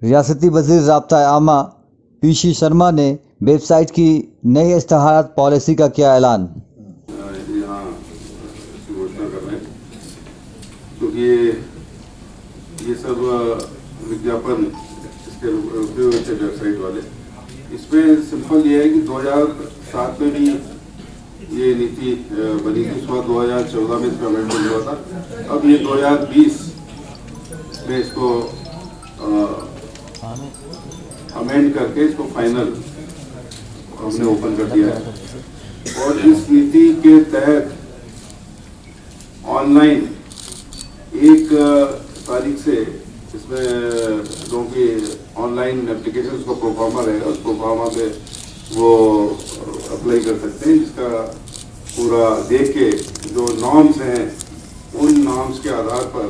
रियासती वज़ीर राब्ता आमा पीसी शर्मा ने वेबसाइट की नई इश्तहारात पॉलिसी का किया ऐलान। यहाँ इसकी घोषणा कर रहे हैं क्योंकि ये सब विज्ञापन इसके उपयोग थे वेबसाइट वाले। इसमें सिंपल ये है कि 2007 में भी ये नीति बनी थी, उसके बाद 2014 में इसका अमेंडमेंट हुआ था। अब ये 2020 में इसको अमेंड करके इसको फाइनल हमने ओपन कर दिया है। और इस नीति के तहत ऑनलाइन 1 तारीख से इसमें लोगों की ऑनलाइन एप्लीकेशन का प्रोफार्मा रहेगा, उस प्रोफार्मा पे वो अप्लाई कर सकते हैं, जिसका पूरा देख के जो नॉर्म्स हैं उन नॉर्म्स के आधार पर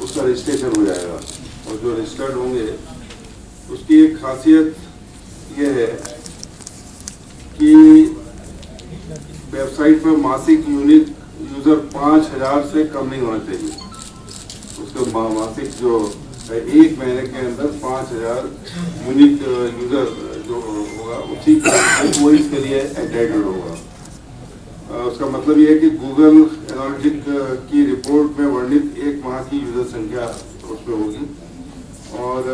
उसका रजिस्ट्रेशन हो जाएगा। और जो रजिस्टर्ड होंगे उसकी एक खासियत ये है कि वेबसाइट पर मासिक यूनिक यूज़र 5000 से कम नहीं होना चाहिए। उसका मासिक जो 1 महीने के अंदर 5000 यूनिक यूज़र जो होगा उसी वो इसके लिए एंटाइटल्ड होगा। उसका मतलब ये है कि गूगल एनालिटिक की रिपोर्ट में वर्णित 1 माह की यूज़र संख्या उसमें होगी। और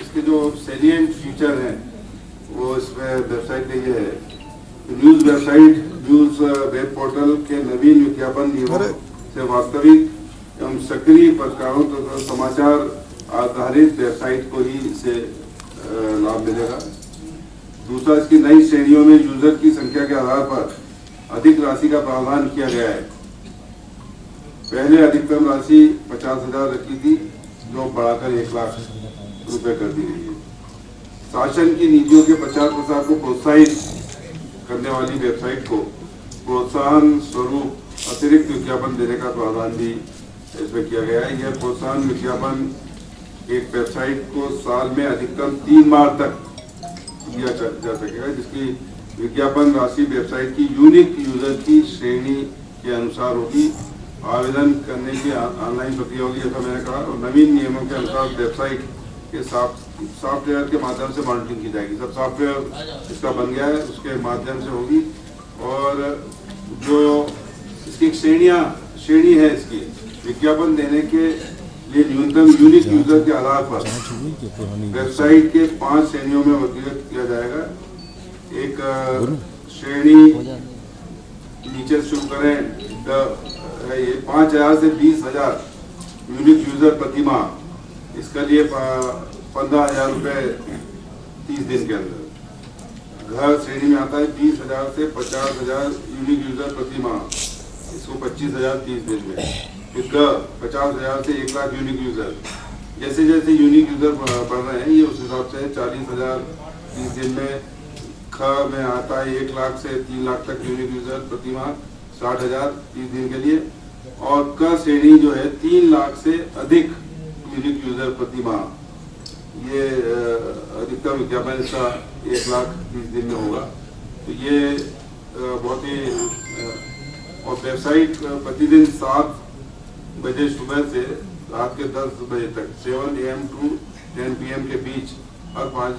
इसके जो सैलिएंट फीचर हैं वो इसमें वेबसाइट में ये है। News website news web portal के नवीन विज्ञापन नियमों से वास्तविक एवं सक्रिय पत्रकारों तथा समाचार आधारित वेबसाइट को ही इससे लाभ मिलेगा। दूसरा, इसकी नई श्रेणियों में यूजर की संख्या के आधार पर अधिक राशि का प्रावधान किया गया है। पहले अधिकतम राशि 50,000 रखी थी, जो बढ़ाकर 1 लाख रुपए कर दी गई है। शासन की नीतियों के 50% को प्रोत्साहित करने वाली वेबसाइट को प्रोत्साहन स्वरूप अतिरिक्त विज्ञापन देने का प्रावधान भी इसमें किया गया है। यह प्रोत्साहन विज्ञापन एक वेबसाइट को साल में अधिकतम 3 बार तक दिया जा सकेगा, जिसकी विज्ञापन राशि वेबसाइट की यूनिक यूजर की श्रेणी के अनुसार होगी। आवेदन करने की ऑनलाइन प्रक्रिया होगी, जैसा मैंने कहा। और नवीन नियमों के अनुसार वेबसाइट के सॉफ्टवेयर के माध्यम से मॉनिटरिंग की जाएगी। सब सॉफ्टवेयर इसका बन गया है, उसके माध्यम से होगी। और जो इसकी श्रेणी है, इसकी विज्ञापन देने के लिए न्यूनतम यूनिक यूजर के आधार पर वेबसाइट के 5 श्रेणियों में वर्गीकृत किया जाएगा। एक श्रेणी नीचे शुरू करें, ये 5000 से 20,000 यूनिक यूजर प्रति माह। इसका लिए 15,000 रुपये 30 दिन के अंदर। घर श्रेणी में आता है 20,000 से 50,000 यूनिक यूजर प्रति माह, इसको 25,000 30 दिन में। फिर 50,000 से 1 लाख यूनिक यूजर। जैसे जैसे यूनिक यूजर बढ़ रहे हैं, ये उस हिसाब से 40,000 30 दिन में। ख में आता है 1 लाख से 3 लाख तक यूनिक यूजर प्रति माह, 60,000 30 दिन के लिए। और क श्रेणी जो है 3 लाख से अधिक यूनिक यूजर प्रति माह। ये अधिकतम विज्ञापन इसका 1 लाख 30 दिन में होगा। तो ये बहुत ही और वेबसाइट प्रतिदिन 7 बजे सुबह से रात के 10 बजे तक 7 AM to 10 PM के बीच हर 5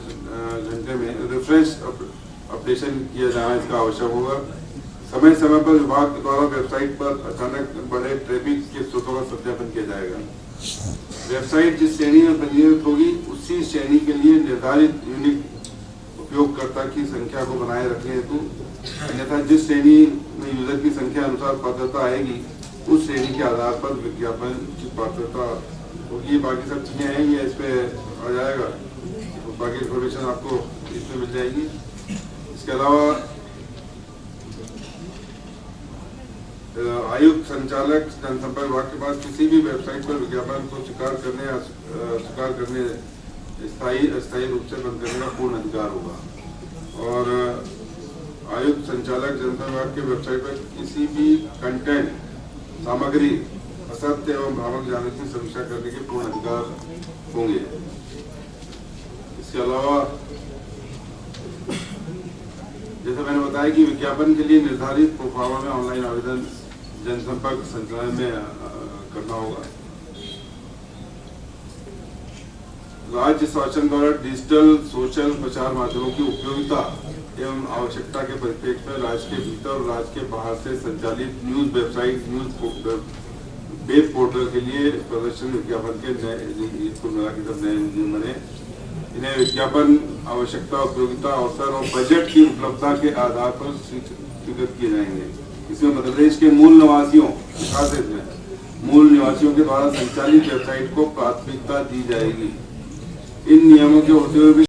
घंटे में रिफ्रेश अपडेशन किया जाना इसका आवश्यक होगा। समय समय पर विभाग के द्वारा वेबसाइट पर अचानक बढ़े ट्रैफिक के स्रोतों का सत्यापन किया जाएगा। वेबसाइट जिस श्रेणी में पंजीकृत होगी उसी श्रेणी के लिए निर्धारित यूनिक उपयोगकर्ता की संख्या को बनाए रखने हेतु, अन्यथा जिस श्रेणी में यूजर की संख्या अनुसार पात्रता आएगी उस श्रेणी के आधार पर विज्ञापन की पात्रता होगी। बाकी सब चीजें हैं, ये इस पे आ जाएगा। बाकी इंफॉर्मेशन आपको इसमें मिल जाएगी। इसके अलावा आयुक्त संचालक जनसंपर्क विभाग के पास किसी भी वेबसाइट पर विज्ञापन को स्वीकार करने अस्थायी रूप से बंद करने का पूर्ण अधिकार होगा। और आयुक्त संचालक जनसंपर्क विभाग के वेबसाइट पर किसी भी कंटेंट सामग्री असत्य एवं भ्रामक जानकारी की समीक्षा करने के पूर्ण अधिकार होंगे। इसके अलावा जैसे मैंने बताया कि विज्ञापन के लिए निर्धारित प्रोफार्मा में ऑनलाइन आवेदन जनसंपर्क संचालन में करना होगा। राज्य शासन द्वारा डिजिटल सोशल प्रचार माध्यमों की उपयोगिता एवं आवश्यकता के परिप्रेक्ष्य में राज्य के भीतर और राज्य के बाहर से संचालित news website news web portal के लिए प्रदर्शन विज्ञापन के नए कुल मिला के सब नए नियम बने। इन्हें विज्ञापन आवश्यकता उपयोगिता अवसर और बजट की उपलब्धता के आधार पर स्वीकृत किए जाएंगे। इसमें मध्य प्रदेश के मूल निवासियों के द्वारा संचालित वेबसाइट को प्राथमिकता दी जाएगी। इन नियमों के होते हुए भी